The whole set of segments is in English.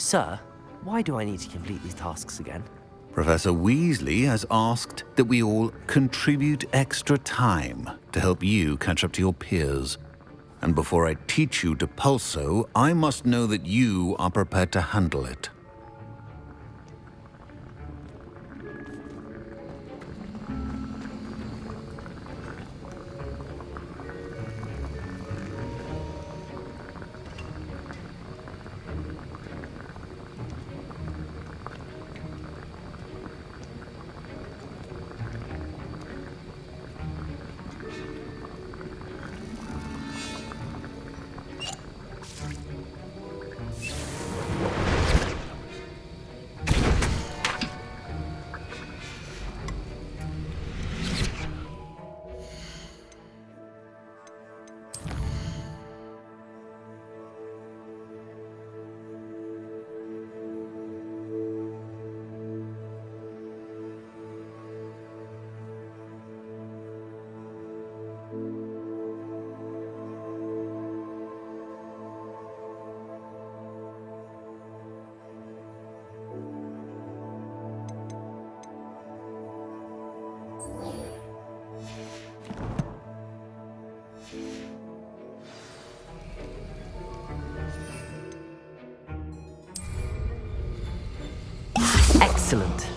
Sir, why do I need to complete these tasks again? Professor Weasley has asked that we all contribute extra time to help you catch up to your peers. And before I teach you to pulso, I must know that you are prepared to handle it. Excellent.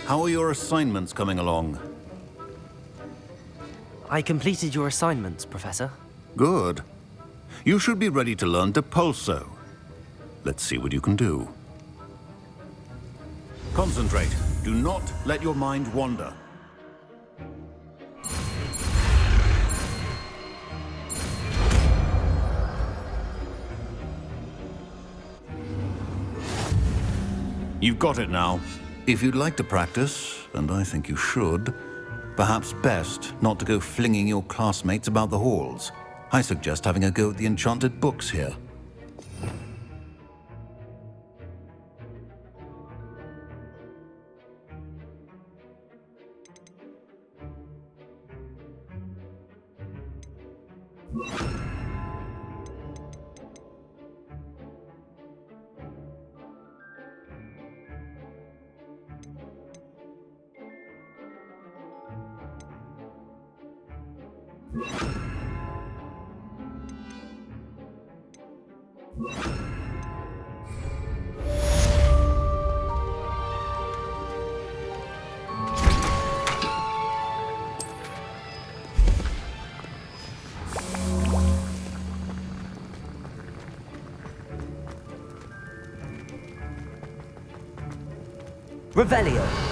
How are your assignments coming along? I completed your assignments, Professor. Good. You should be ready to learn to pulso. Let's see what you can do. Concentrate. Do not let your mind wander. You've got it now. If you'd like to practice, and I think you should, perhaps best not to go flinging your classmates about the halls. I suggest having a go at the enchanted books here. Revelio.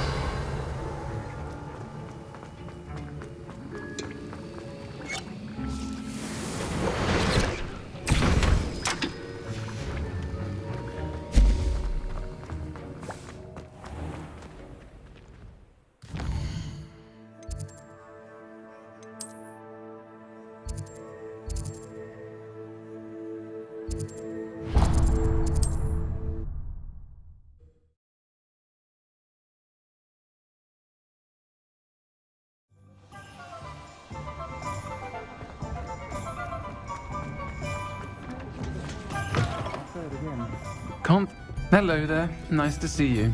Hello there. Nice to see you.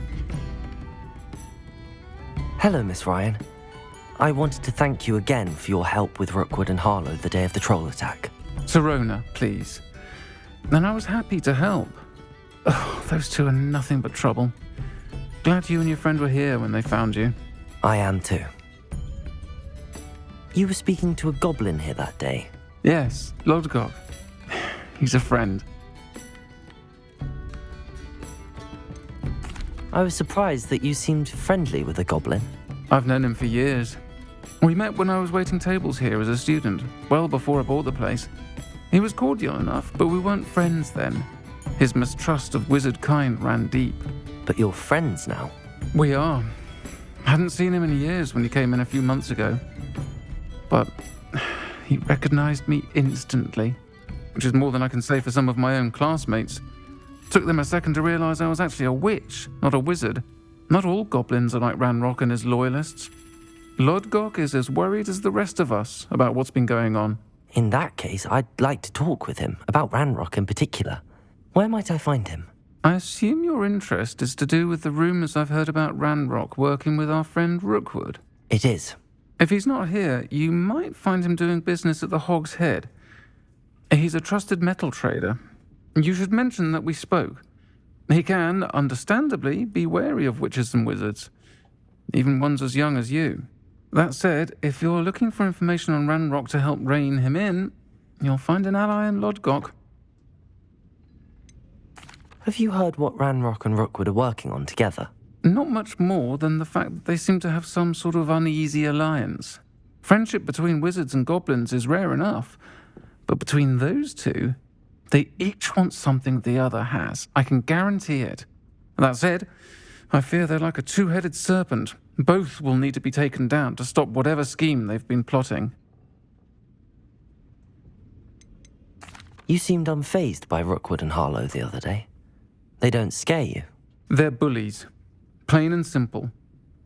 Hello, Miss Ryan. I wanted to thank you again for your help with Rookwood and Harlow the day of the troll attack. Serona, please. And I was happy to help. Oh, those two are nothing but trouble. Glad you and your friend were here when they found you. I am too. You were speaking to a goblin here that day. Yes, Lodgok. He's a friend. I was surprised that you seemed friendly with the goblin. I've known him for years. We met when I was waiting tables here as a student, well before I bought the place. He was cordial enough, but we weren't friends then. His mistrust of wizard kind ran deep. But you're friends now. We are. Hadn't seen him in years when he came in a few months ago. But he recognized me instantly, which is more than I can say for some of my own classmates. Took them a second to realize I was actually a witch, not a wizard. Not all goblins are like Ranrock and his loyalists. Lodgok is as worried as the rest of us about what's been going on. In that case, I'd like to talk with him, about Ranrock in particular. Where might I find him? I assume your interest is to do with the rumors I've heard about Ranrock working with our friend Rookwood. It is. If he's not here, you might find him doing business at the Hog's Head. He's a trusted metal trader. You should mention that we spoke. He can, understandably, be wary of witches and wizards, even ones as young as you. That said, if you're looking for information on Ranrock to help rein him in, you'll find an ally in Lodgok. Have you heard what Ranrock and Rookwood are working on together? Not much more than the fact that they seem to have some sort of uneasy alliance. Friendship between wizards and goblins is rare enough, but between those two, they each want something the other has. I can guarantee it. That said, I fear they're like a two-headed serpent. Both will need to be taken down to stop whatever scheme they've been plotting. You seemed unfazed by Rookwood and Harlow the other day. They don't scare you. They're bullies. Plain and simple.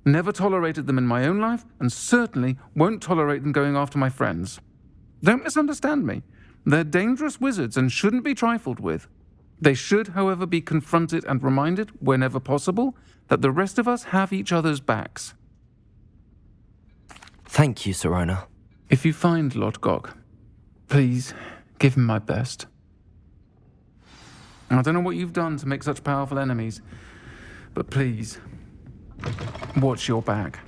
Never tolerated them in my own life, and certainly won't tolerate them going after my friends. Don't misunderstand me. They're dangerous wizards and shouldn't be trifled with. They should, however, be confronted and reminded, whenever possible, that the rest of us have each other's backs. Thank you, Sirona. If you find Lodgok, please give him my best. I don't know what you've done to make such powerful enemies, but please, watch your back.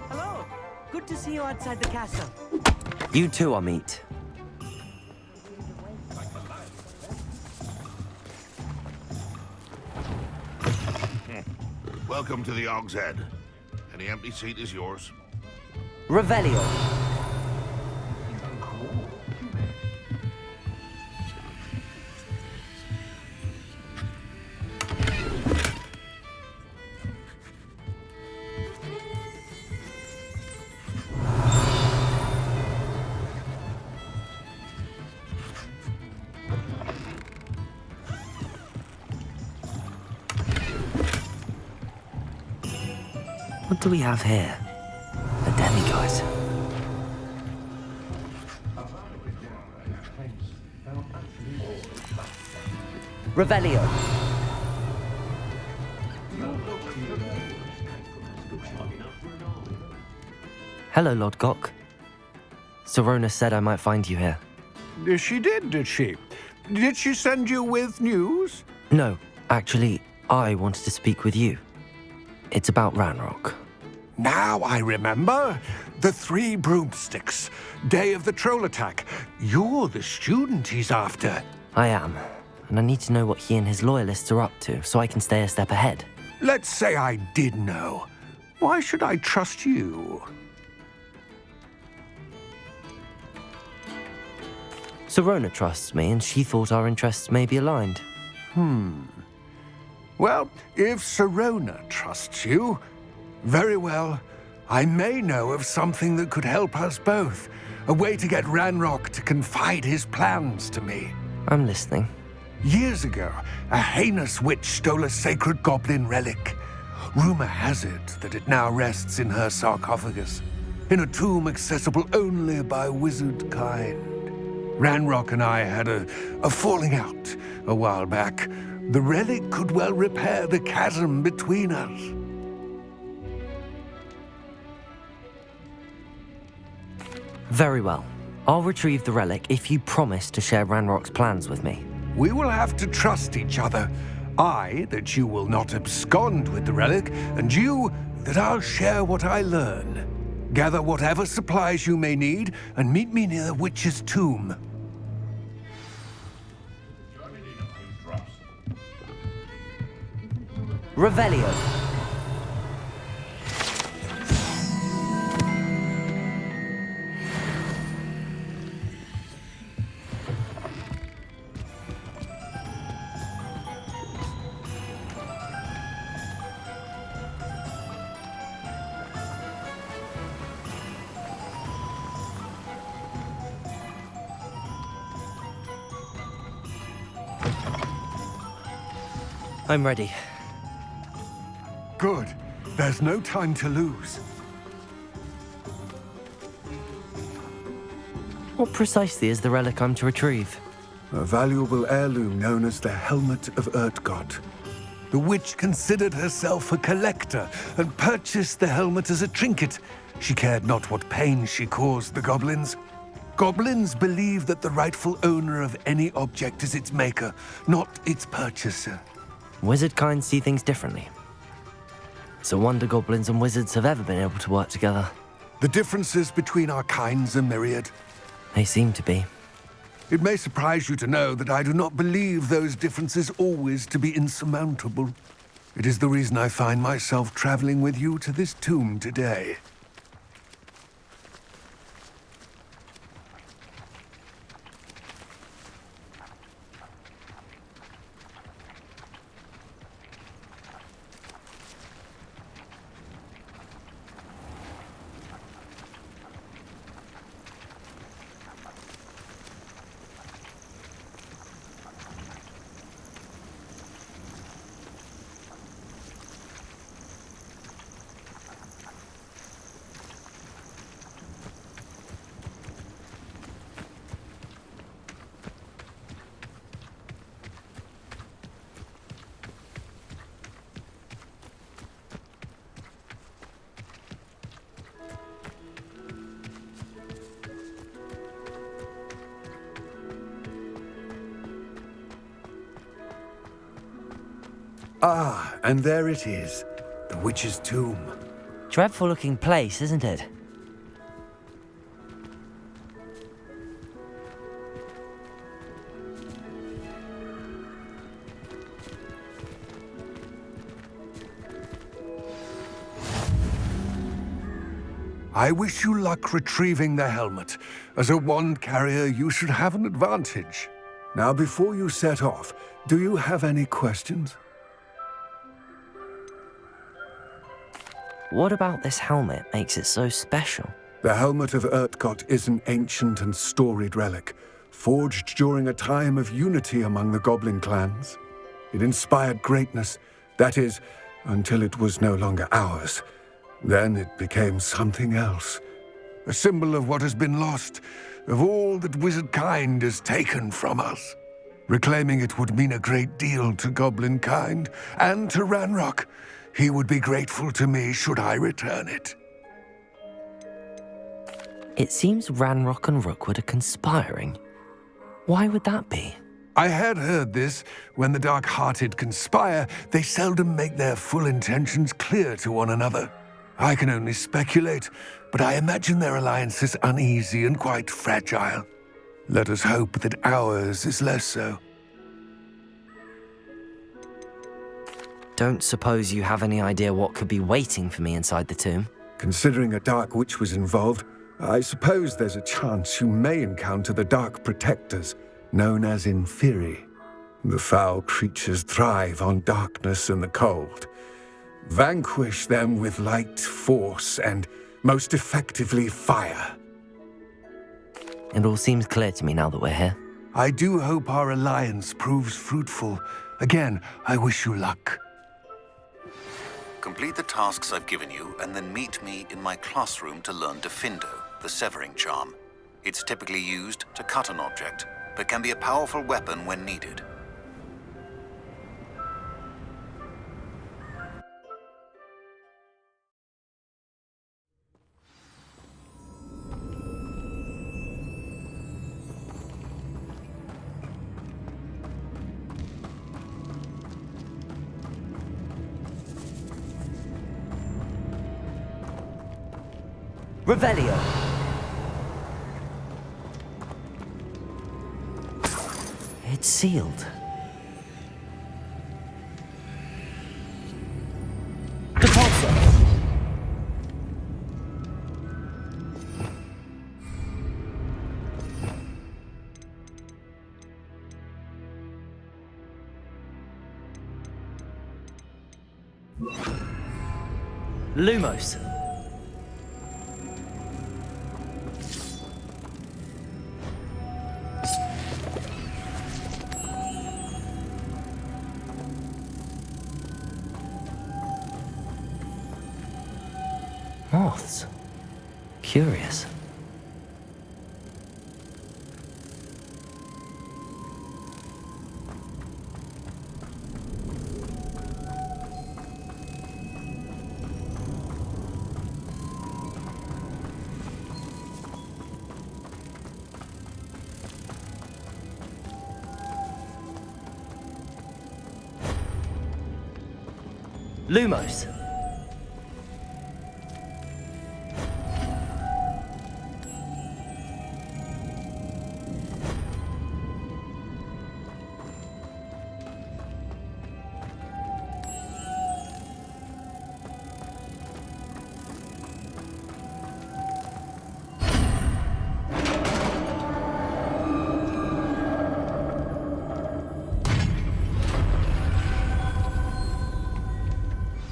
Hello. Good to see you outside the castle. You too, Amit. Welcome to the Hog's Head. Any empty seat is yours. Revelio. What do we have here? A demigod. Revelio. Hello, Lodgok. Sirona said I might find you here. She did she? Did she send you with news? No, actually, I wanted to speak with you. It's about Ranrock. Now I remember. The 3 broomsticks. Day of the troll attack. You're the student he's after. I am, and I need to know what he and his loyalists are up to so I can stay a step ahead. Let's say I did know. Why should I trust you? Sirona trusts me, and she thought our interests may be aligned. Well, if Sirona trusts you, very well. I may know of something that could help us both. A way to get Ranrock to confide his plans to me. I'm listening. Years ago, a heinous witch stole a sacred goblin relic. Rumor has it that it now rests in her sarcophagus, in a tomb accessible only by wizard kind. Ranrock and I had a falling out a while back. The relic could well repair the chasm between us. Very well. I'll retrieve the relic if you promise to share Ranrock's plans with me. We will have to trust each other. I, that you will not abscond with the relic, and you, that I'll share what I learn. Gather whatever supplies you may need and meet me near the witch's tomb. Revelio. I'm ready. Good. There's no time to lose. What precisely is the relic I'm to retrieve? A valuable heirloom known as the Helmet of Urtgott. The witch considered herself a collector and purchased the helmet as a trinket. She cared not what pain she caused the goblins. Goblins believe that the rightful owner of any object is its maker, not its purchaser. Wizard kind see things differently. It's a wonder goblins and wizards have ever been able to work together. The differences between our kinds are myriad. They seem to be. It may surprise you to know that I do not believe those differences always to be insurmountable. It is the reason I find myself traveling with you to this tomb today. Ah, and there it is, the witch's tomb. Dreadful looking place, isn't it? I wish you luck retrieving the helmet. As a wand carrier, you should have an advantage. Now, before you set off, do you have any questions? What about this helmet makes it so special? The Helmet of Urtgott is an ancient and storied relic, forged during a time of unity among the goblin clans. It inspired greatness, that is, until it was no longer ours. Then it became something else. A symbol of what has been lost, of all that wizard kind has taken from us. Reclaiming it would mean a great deal to goblin kind, and to Ranrock. He would be grateful to me should I return it. It seems Ranrock and Rookwood are conspiring. Why would that be? I had heard this. When the dark-hearted conspire, they seldom make their full intentions clear to one another. I can only speculate, but I imagine their alliance is uneasy and quite fragile. Let us hope that ours is less so. Don't suppose you have any idea what could be waiting for me inside the tomb? Considering a dark witch was involved, I suppose there's a chance you may encounter the Dark Protectors, known as Inferi. The foul creatures thrive on darkness and the cold. Vanquish them with light, force, and, most effectively, fire. It all seems clear to me now that we're here. I do hope our alliance proves fruitful. Again, I wish you luck. Complete the tasks I've given you, and then meet me in my classroom to learn Defindo, the severing charm. It's typically used to cut an object, but can be a powerful weapon when needed. Revelio. It's sealed. Depulso. Lumos. Moths. Curious. Lumos.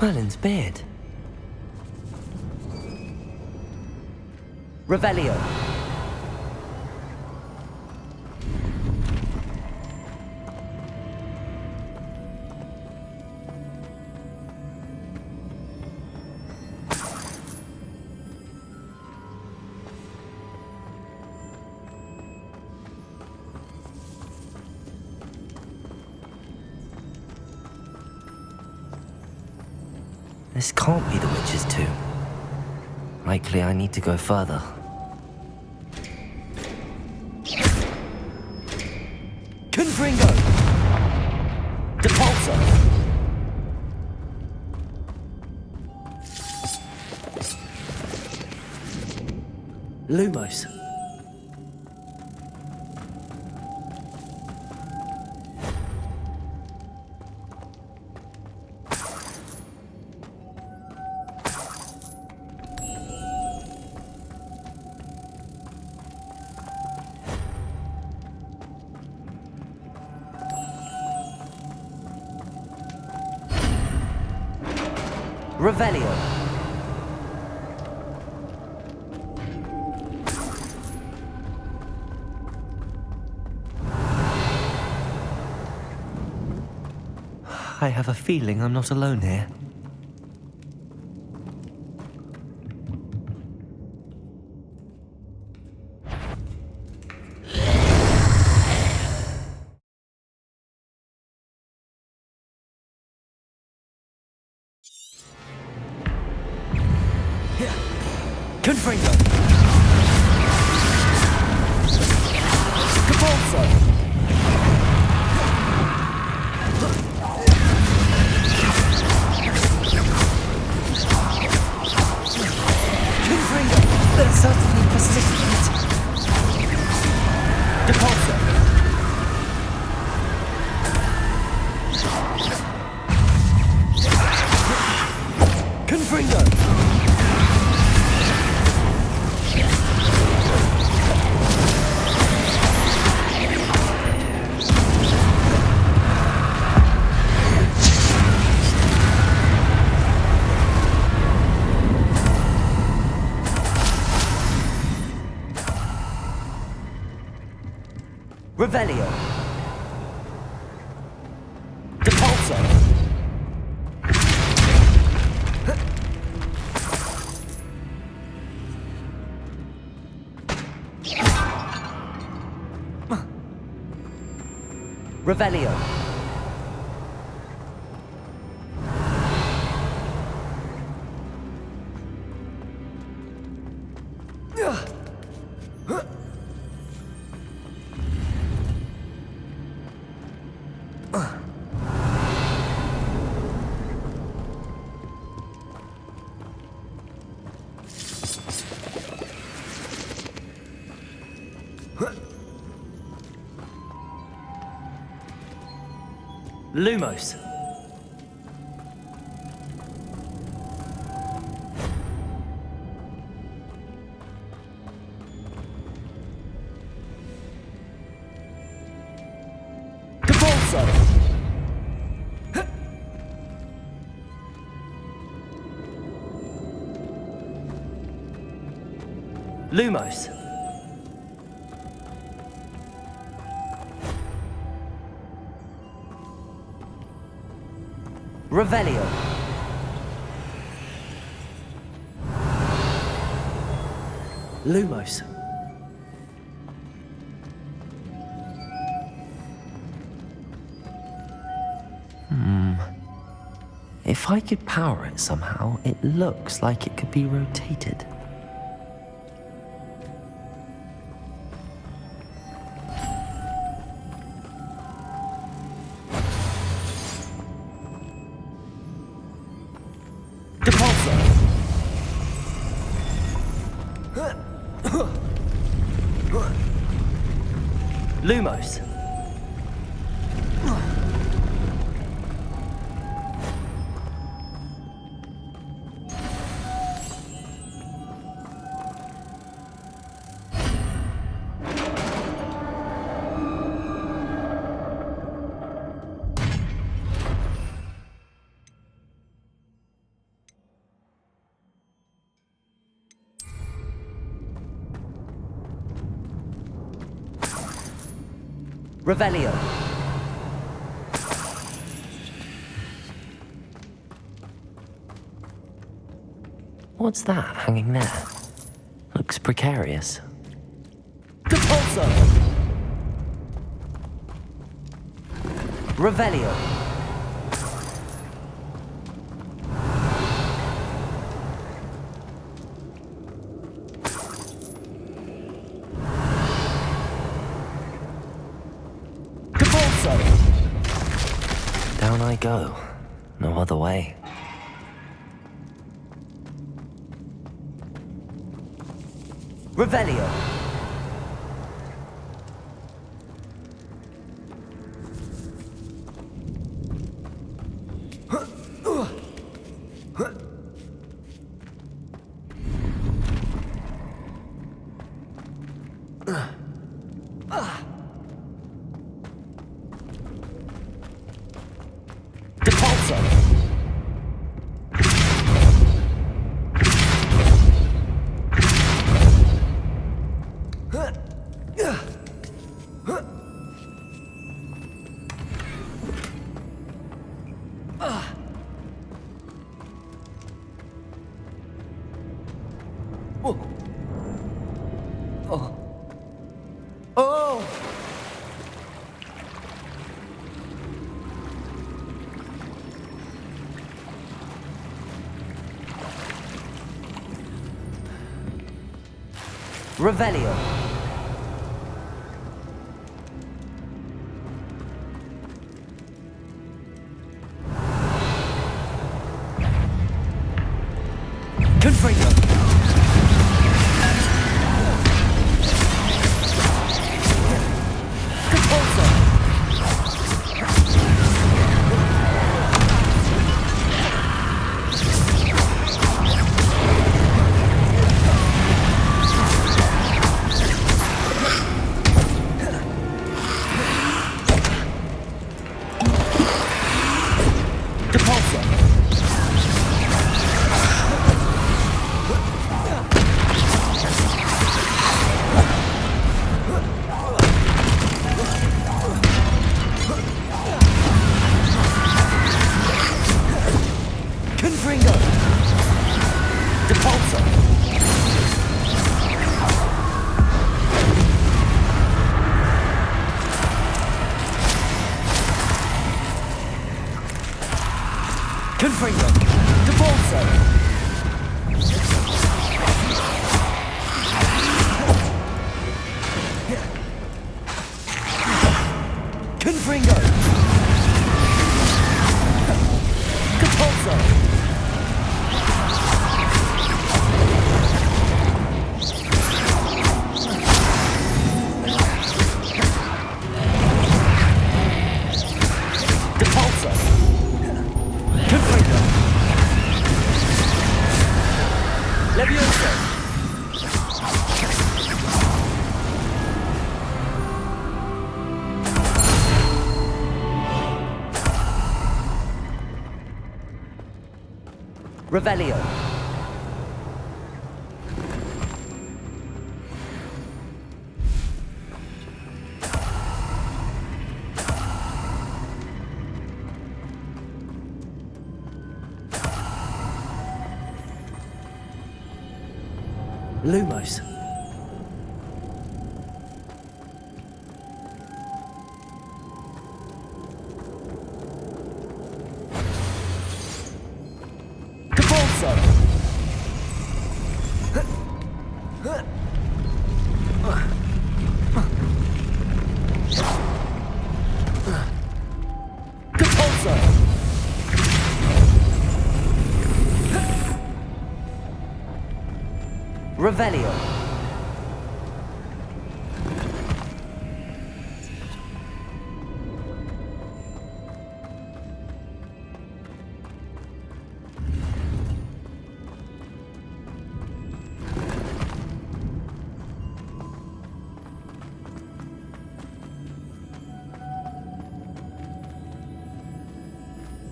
Merlin's beard. Revelio. This can't be the witch's tomb. Likely I need to go further. Confringo! Depulso! Lumos. Revelio. I have a feeling I'm not alone here. Confringo! Depulso! Confringo! They're certainly persistent. Depulso! Confringo! Revelio. Depulso. Revelio. Lumos. Depulso. Lumos. Revelio. Lumos. If I could power it somehow, it looks like it could be rotated. Depulso. Lumos. Revelio. What's that hanging there? Looks precarious. Depulso. Revelio. Depulso. Down I go. No other way. Revelio. Depulso. Oh! Revelio. Confringo. Depulso. Depulso. Confringo. Depulso. Confringo. Depulso. Confringo. Depulso. Depulso. Revelio. Lumos. Capolso. Capolso. Revelio.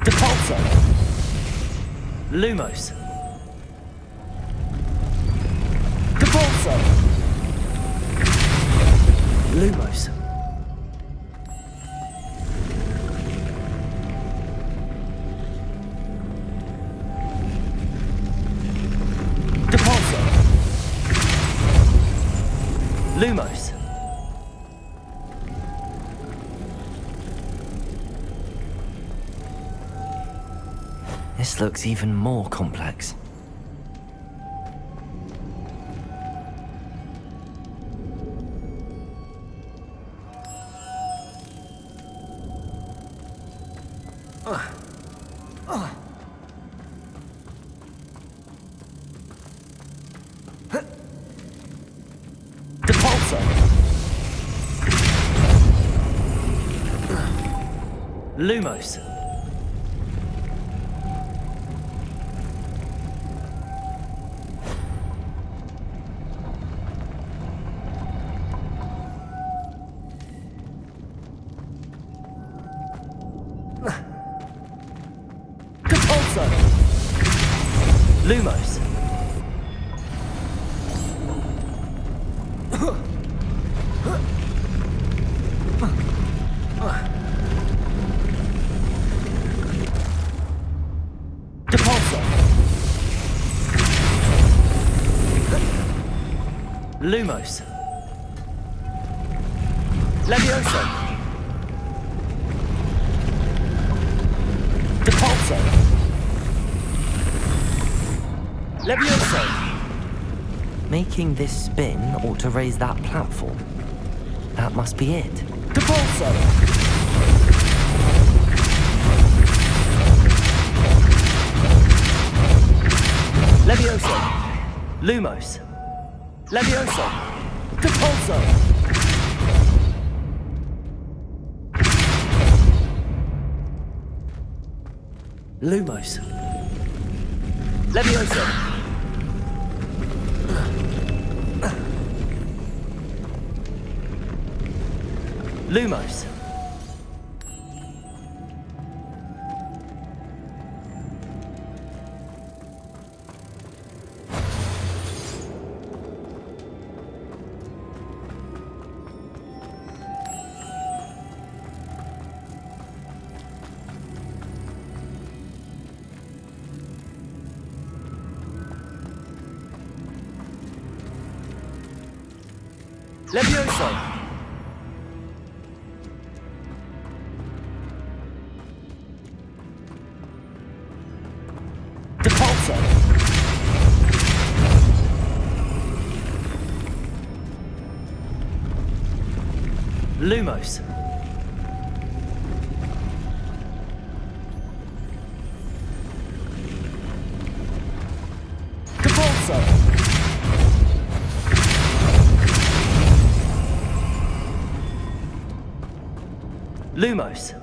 Depulso. Lumos. Depulso. Lumos. Depulso. Lumos. This looks even more complex. Depulso. Lumos. Depulso. Lumos. Depulso. Lumos. Levioso. Depulso. Levioso. Making this spin ought to raise that platform. That must be it. Depulso. Levioso. Lumos. Levioso. Depulso. Lumos. Levioso. Lumos. Levioso. Depulso. Lumos. Depulso. Lumos.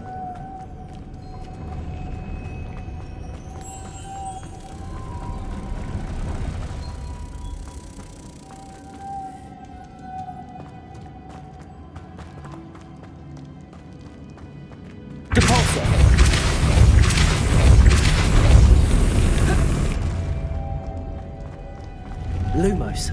Depulso. Lumos.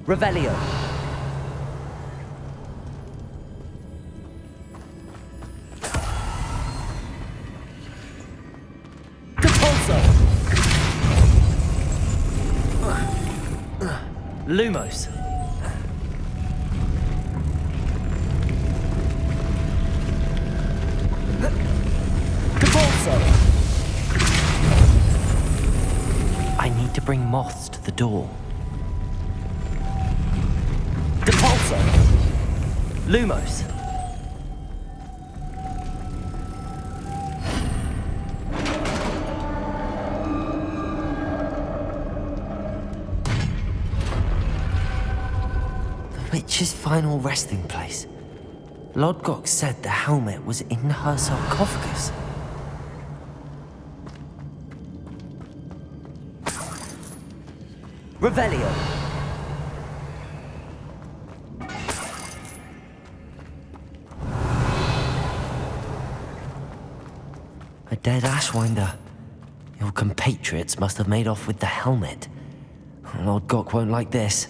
Revelio. Depulso. Lumos. Depulso. I need to bring moths to the door. Depulso. Lumos. The witch's final resting place. Lodgok said the helmet was in her sarcophagus. Revelio. A dead Ashwinder. Your compatriots must have made off with the helmet. Lord Gok won't like this.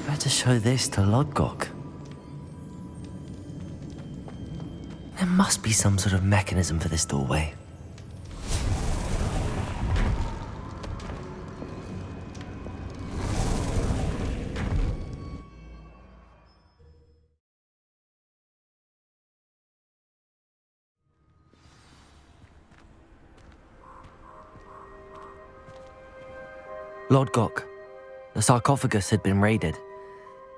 Better show this to Lodgok. There must be some sort of mechanism for this doorway. Lodgok, the sarcophagus had been raided.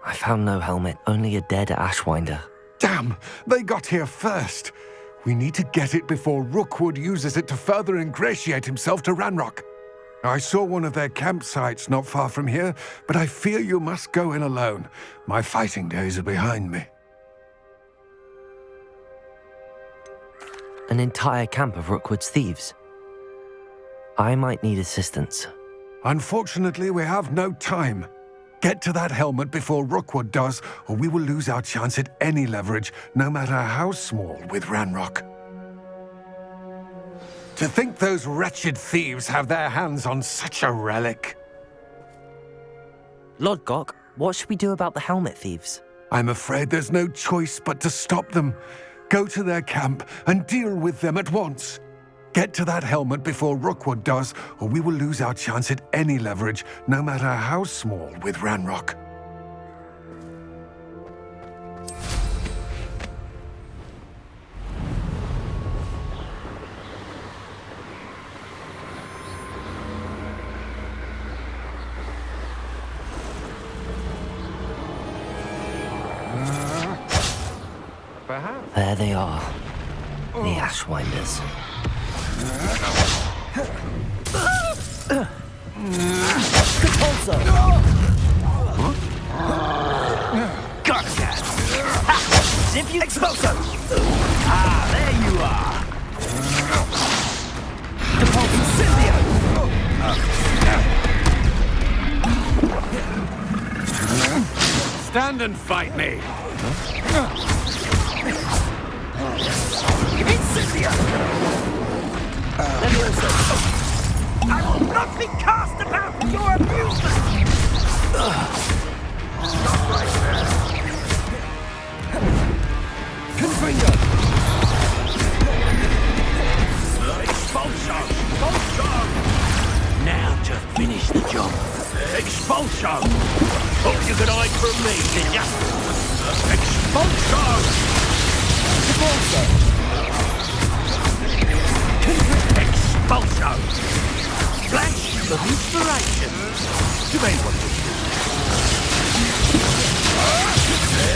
I found no helmet, only a dead Ashwinder. Damn! They got here first. We need to get it before Rookwood uses it to further ingratiate himself to Ranrock. I saw one of their campsites not far from here, but I fear you must go in alone. My fighting days are behind me. An entire camp of Rookwood's thieves. I might need assistance. Unfortunately, we have no time. Get to that helmet before Rookwood does, or we will lose our chance at any leverage, no matter how small, with Ranrock. To think those wretched thieves have their hands on such a relic. Lodgok, what should we do about the helmet thieves? I'm afraid there's no choice but to stop them. Go to their camp and deal with them at once. Get to that helmet before Rookwood does, or we will lose our chance at any leverage, no matter how small, with Ranrock. There they are. The Ashwinders. Depulso. Gotcha! Zip you Exposo! Ah, there you are! Depulso Synthio! Stand and fight me! Incendio! I will not be cast about for your amusement! Stop right there! Confringo! Expulso! Expulso! Now to finish the job. Expulso! Thought you could hide from me, did ya? Expulso! Depulso! Expulso! Flash of inspiration! You may want to.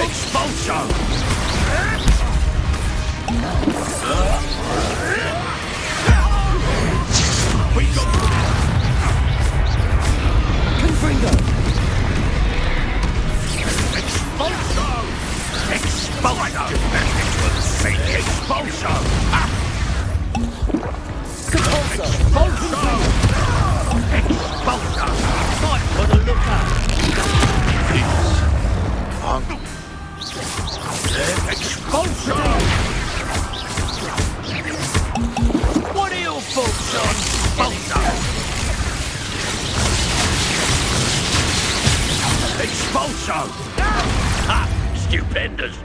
Expulso! We got Confringo! Expulso! Expulso! Expulso! Depulso! Expulso! Expulso! Fight for the lookout! Expulso! What are your thoughts on Expulso? Expulso! Ha! Stupendous!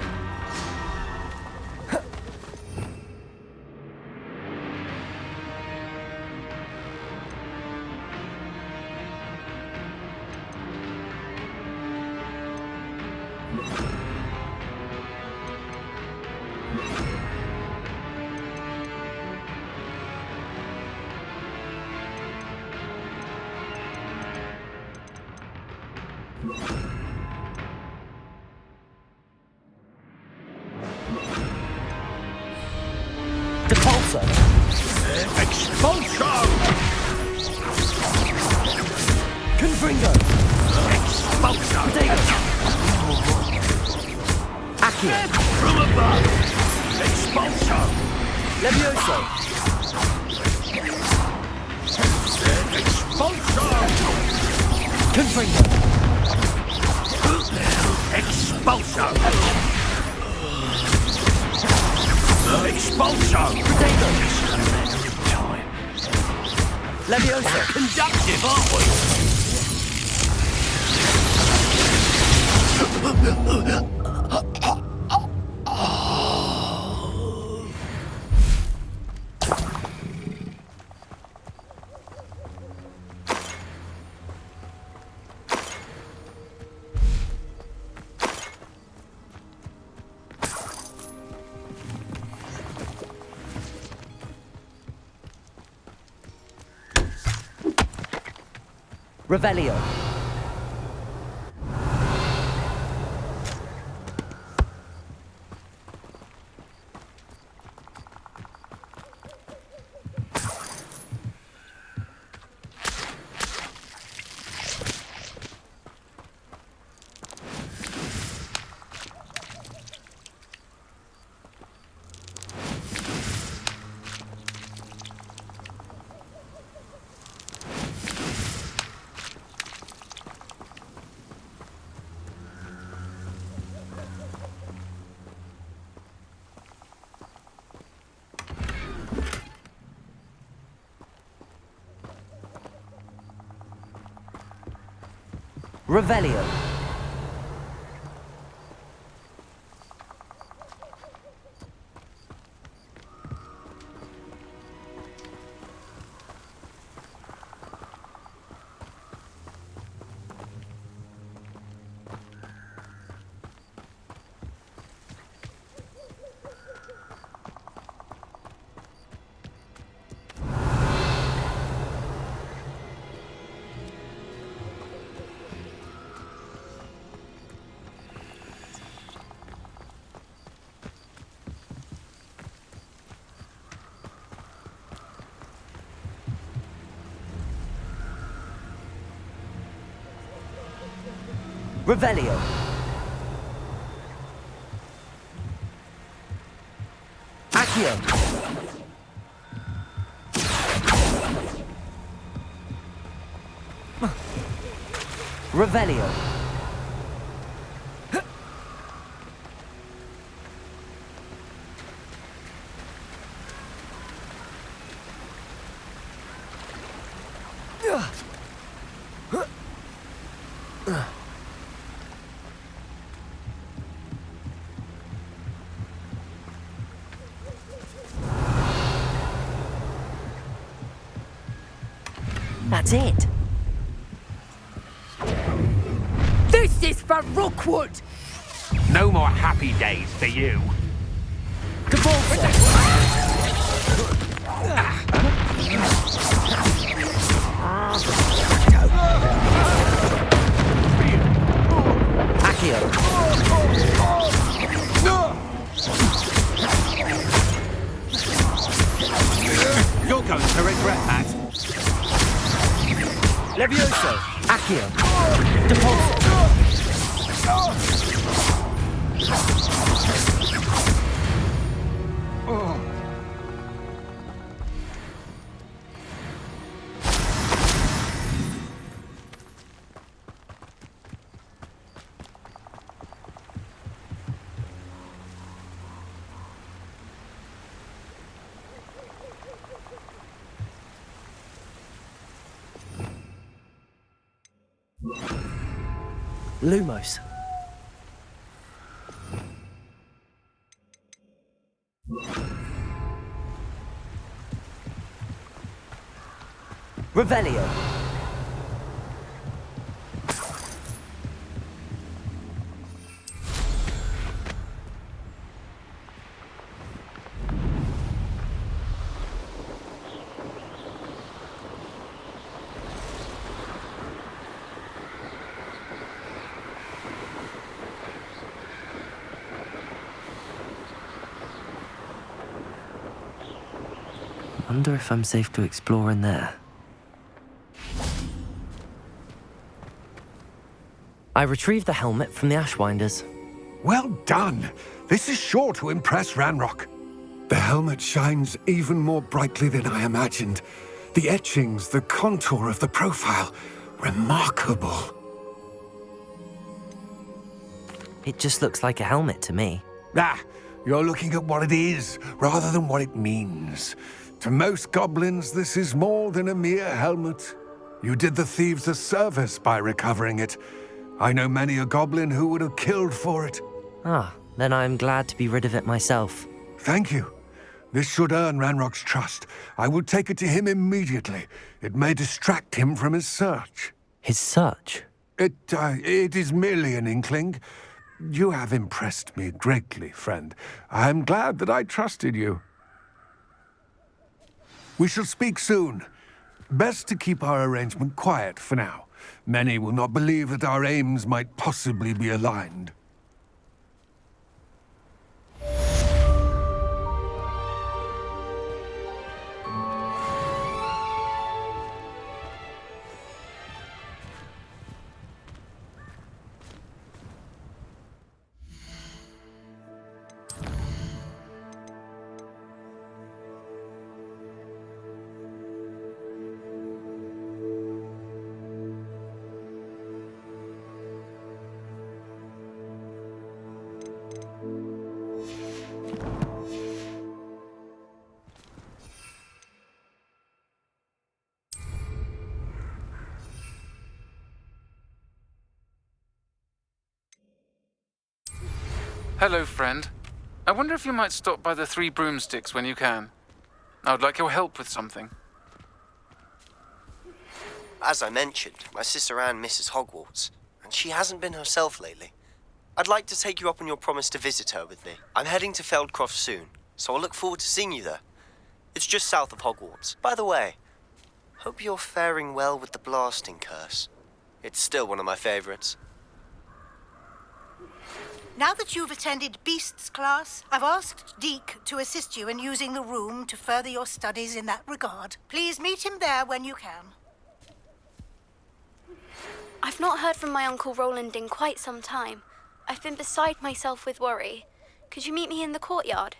Depulso! Expulso! Confringo! Expulso! Accio! From above! Expulso! Levioso! Expulso! Confringo! Expulso! Expulso! Potato! Just a matter of time. Levioso! Conductive, aren't we? Revelio! Revelio! Revelio! Accio! Revelio! That's it. This is for Rookwood! No more happy days for you. Accio. You're going to regret that. Levioso! Accio. Depulso. Lumos. Revelio. Wonder if I'm safe to explore in there. I retrieved the helmet from the Ashwinders. Well done. This is sure to impress Ranrock. The helmet shines even more brightly than I imagined. The etchings, the contour of the profile, remarkable. It just looks like a helmet to me. Ah, you're looking at what it is, rather than what it means. To most goblins, this is more than a mere helmet. You did the thieves a service by recovering it. I know many a goblin who would have killed for it. Ah, then I'm glad to be rid of it myself. Thank you. This should earn Ranrock's trust. I will take it to him immediately. It may distract him from his search. His search? It is merely an inkling. You have impressed me greatly, friend. I am glad that I trusted you. We shall speak soon. Best to keep our arrangement quiet for now. Many will not believe that our aims might possibly be aligned. Hello, friend. I wonder if you might stop by the Three Broomsticks when you can. I would like your help with something. As I mentioned, my sister Anne misses Hogwarts, and she hasn't been herself lately. I'd like to take you up on your promise to visit her with me. I'm heading to Feldcroft soon, so I'll look forward to seeing you there. It's just south of Hogwarts. By the way, hope you're faring well with the blasting curse. It's still one of my favorites. Now that you've attended Beasts class, I've asked Deke to assist you in using the room to further your studies in that regard. Please meet him there when you can. I've not heard from my Uncle Roland in quite some time. I've been beside myself with worry. Could you meet me in the courtyard?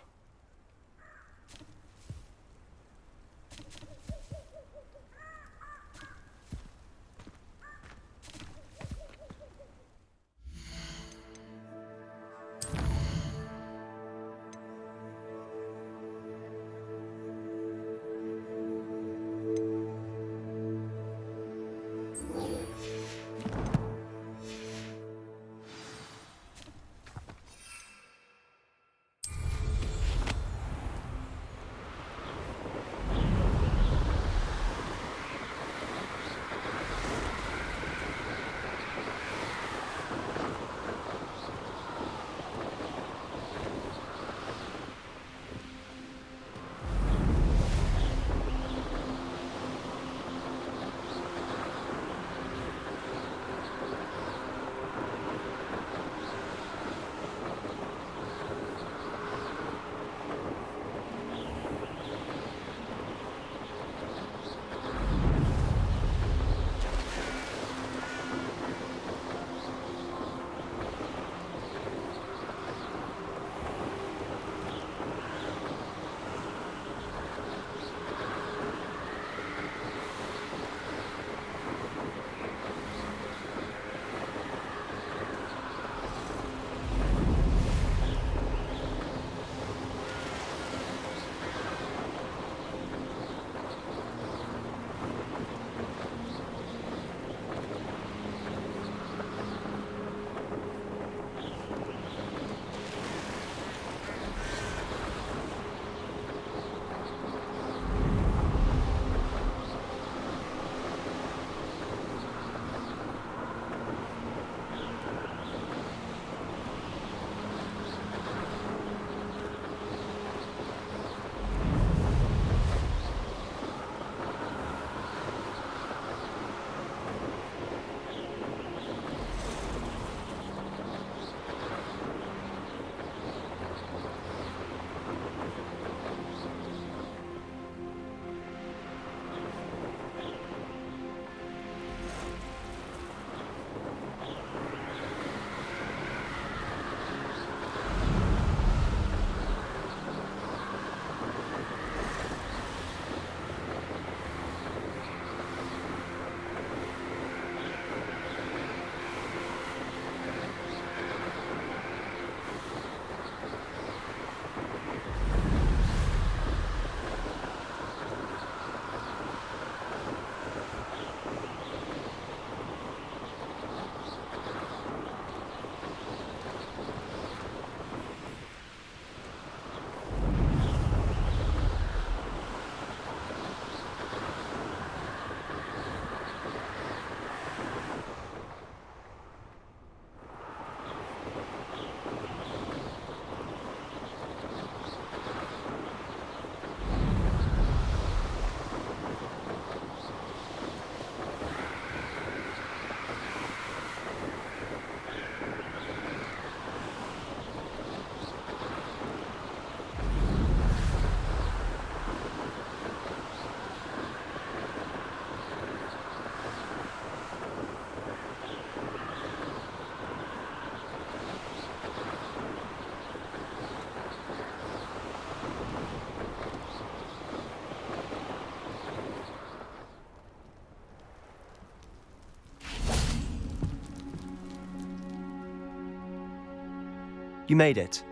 You made it.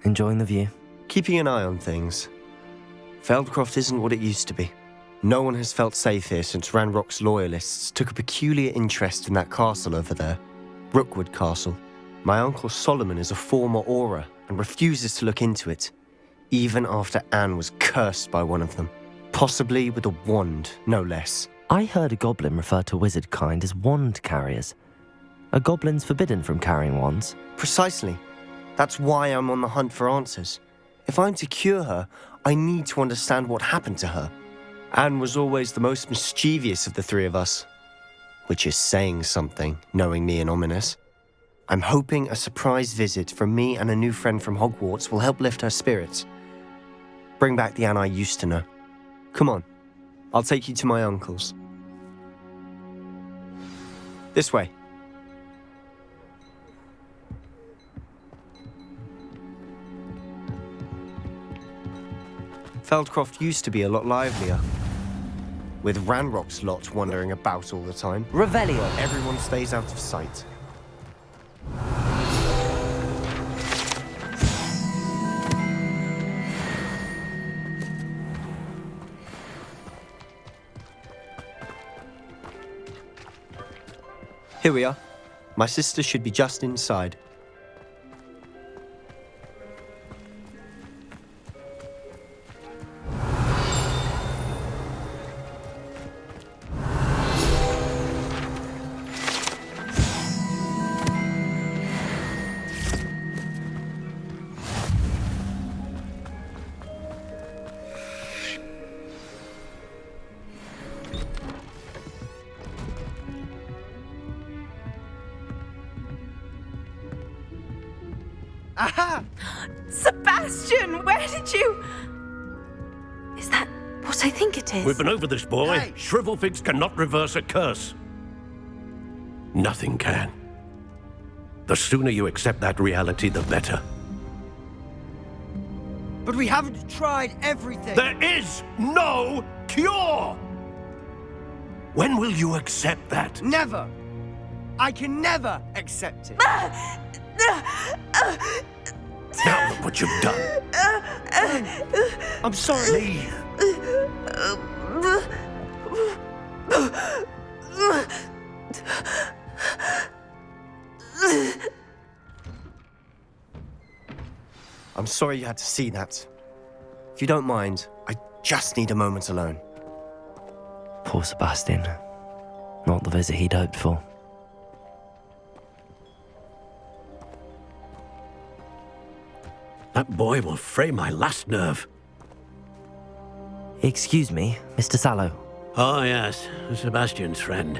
Enjoying the view? Keeping an eye on things. Feldcroft isn't what it used to be. No one has felt safe here since Ranrock's loyalists took a peculiar interest in that castle over there. Rookwood Castle. My uncle Solomon is a former Auror and refuses to look into it, even after Anne was cursed by one of them. Possibly with a wand, no less. I heard a goblin refer to wizard kind as wand carriers. Are goblins forbidden from carrying wands? Precisely. That's why I'm on the hunt for answers. If I'm to cure her, I need to understand what happened to her. Anne was always the most mischievous of the three of us. Which is saying something, knowing me and Ominous. I'm hoping a surprise visit from me and a new friend from Hogwarts will help lift her spirits. Bring back the Anne I used to know. Come on, I'll take you to my uncle's. This way. Feldcroft used to be a lot livelier. With Ranrock's lot wandering about all the time. Revelio. Everyone stays out of sight. Here we are. My sister should be just inside. Aha! Sebastian, where did you... Is that what I think it is? We've been over this, boy. Hey. Shrivelfigs cannot reverse a curse. Nothing can. The sooner you accept that reality, the better. But we haven't tried everything. There is no cure! When will you accept that? Never. I can never accept it. Now look what you've done. I'm sorry. Leave. I'm sorry you had to see that. If you don't mind, I just need a moment alone. Poor Sebastian. Not the visit he'd hoped for. That boy will fray my last nerve. Excuse me, Mr. Sallow. Oh, yes, Sebastian's friend.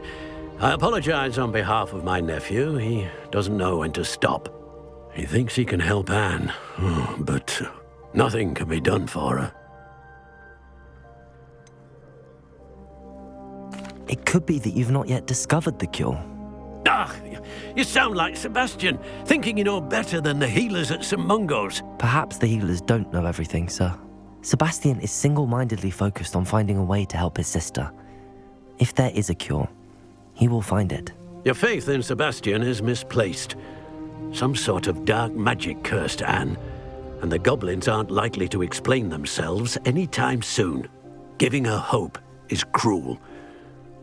I apologize on behalf of my nephew. He doesn't know when to stop. He thinks he can help Anne, but nothing can be done for her. It could be that you've not yet discovered the cure. Ah, you sound like Sebastian, thinking you know better than the healers at St. Mungo's. Perhaps the healers don't know everything, sir. Sebastian is single-mindedly focused on finding a way to help his sister. If there is a cure, he will find it. Your faith in Sebastian is misplaced. Some sort of dark magic cursed Anne, and the goblins aren't likely to explain themselves anytime soon. Giving her hope is cruel.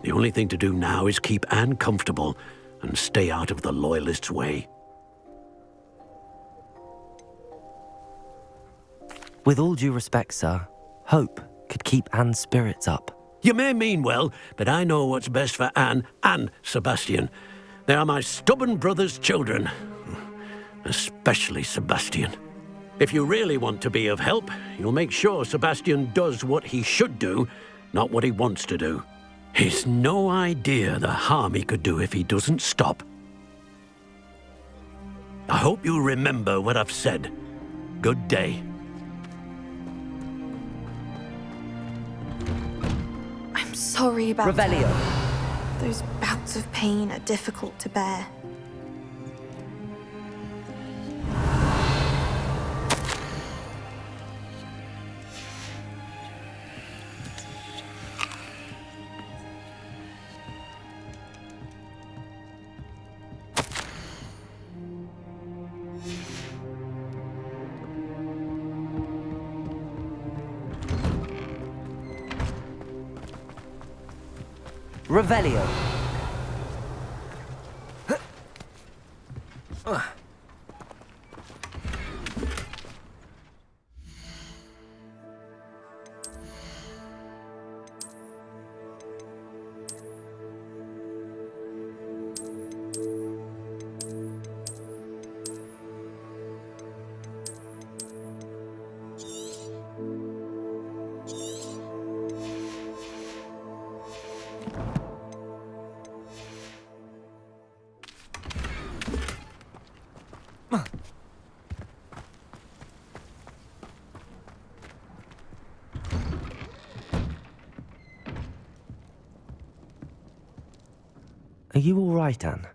The only thing to do now is keep Anne comfortable and stay out of the Loyalists' way. With all due respect, sir, hope could keep Anne's spirits up. You may mean well, but I know what's best for Anne and Sebastian. They are my stubborn brother's children. Especially Sebastian. If you really want to be of help, you'll make sure Sebastian does what he should do, not what he wants to do. He's no idea the harm he could do if he doesn't stop. I hope you'll remember what I've said. Good day. I'm sorry about Revelio. Those bouts of pain are difficult to bear. Revelio. Are you all right, Anne?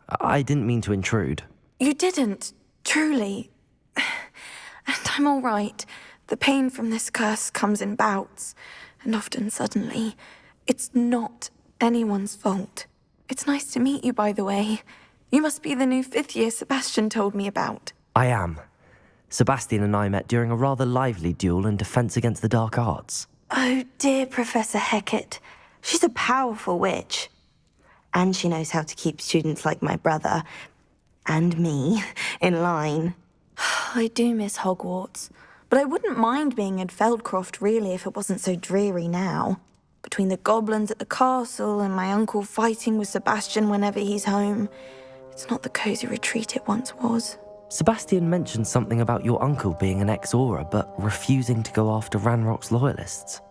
I didn't mean to intrude. You didn't, truly. And I'm all right. The pain from this curse comes in bouts, and often suddenly. It's not anyone's fault. It's nice to meet you, by the way. You must be the new 5th year Sebastian told me about. I am. Sebastian and I met during a rather lively duel in Defense Against the Dark Arts. Oh, dear Professor Hecat. She's a powerful witch. And she knows how to keep students like my brother, and me, in line. I do miss Hogwarts, but I wouldn't mind being in Feldcroft, really, if it wasn't so dreary now. Between the goblins at the castle and my uncle fighting with Sebastian whenever he's home, it's not the cosy retreat it once was. Sebastian mentioned something about your uncle being an ex-Auror, but refusing to go after Ranrock's loyalists.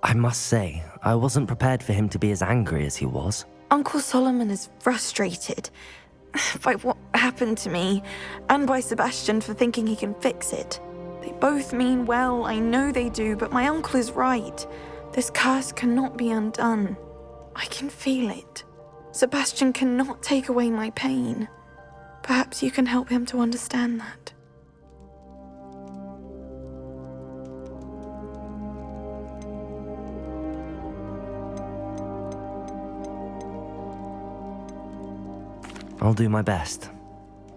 I must say, I wasn't prepared for him to be as angry as he was. Uncle Solomon is frustrated by what happened to me, and by Sebastian for thinking he can fix it. They both mean well, I know they do, but my uncle is right. This curse cannot be undone. I can feel it. Sebastian cannot take away my pain. Perhaps you can help him to understand that. I'll do my best.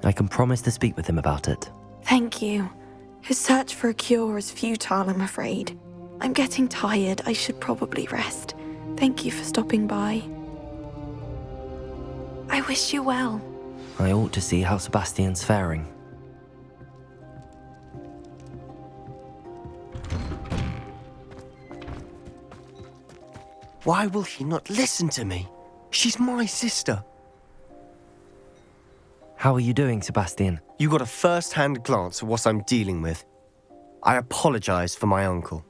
I can promise to speak with him about it. Thank you. His search for a cure is futile, I'm afraid. I'm getting tired. I should probably rest. Thank you for stopping by. I wish you well. I ought to see how Sebastian's faring. Why will he not listen to me? She's my sister. How are you doing, Sebastian? You got a first-hand glance at what I'm dealing with. I apologize for my uncle.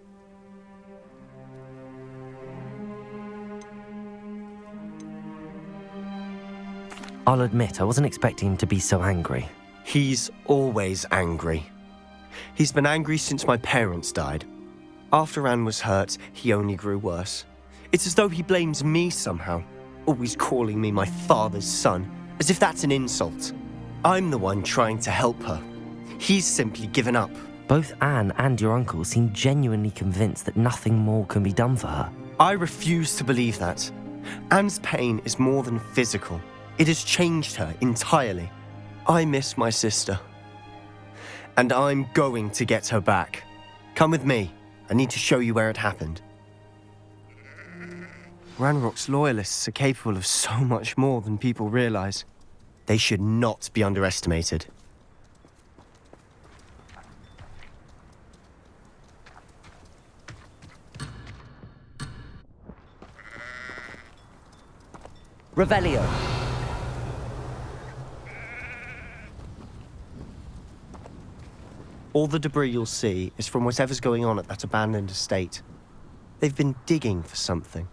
I'll admit, I wasn't expecting him to be so angry. He's always angry. He's been angry since my parents died. After Anne was hurt, he only grew worse. It's as though he blames me somehow, always calling me my father's son, as if that's an insult. I'm the one trying to help her. He's simply given up. Both Anne and your uncle seem genuinely convinced that nothing more can be done for her. I refuse to believe that. Anne's pain is more than physical. It has changed her entirely. I miss my sister. And I'm going to get her back. Come with me. I need to show you where it happened. Ranrock's loyalists are capable of so much more than people realize. They should not be underestimated. Revelio. All the debris you'll see is from whatever's going on at that abandoned estate. They've been digging for something.